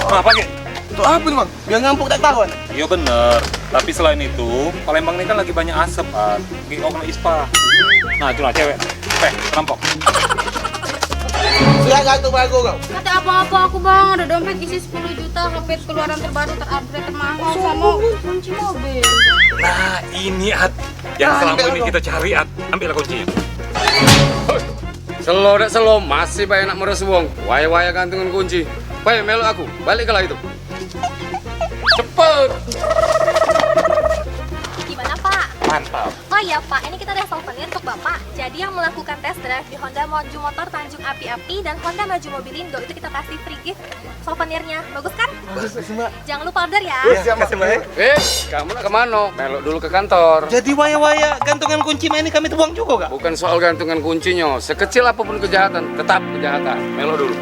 Apa Ki? Untuk apa nih bang? Biar ngampuk tak tahu kan? Iya bener. Tapi selain itu, Palembang ini kan lagi banyak asap, Pak. Lagi kena ispa. Nah, itu lah cewek. Rampok. Sudah gantung bago kau. Kata apa-apa aku bang, ada dompet isi 10 juta, HP keluaran terbaru, terupgrade, termahal, sama kunci mobil. Nah, ini At. Yang selama ini kita cari, At. Ambillah kuncinya. Selo dak selo masih banyak nak meres wong. Waya-waya gantungan kunci. Bae melu aku, balik ke lah itu. Cepet. Gimana Pak? Mantap. Oh iya Pak, ini kita ada souvenir untuk Bapak. Jadi yang melakukan test drive di Honda Maju Motor Tanjung Api-Api dan Honda Maju Mobilindo itu kita kasih free gift souvenirnya. Bagus kan? Bagus mbak. Jangan lupa order ya. Siap mbak. Kamu nak kemana? Melok dulu ke kantor. Jadi waya-waya gantungan kunci ini kami tuang juga kak? Bukan soal gantungan kuncinya. Sekecil apapun kejahatan, tetap kejahatan. Melok dulu.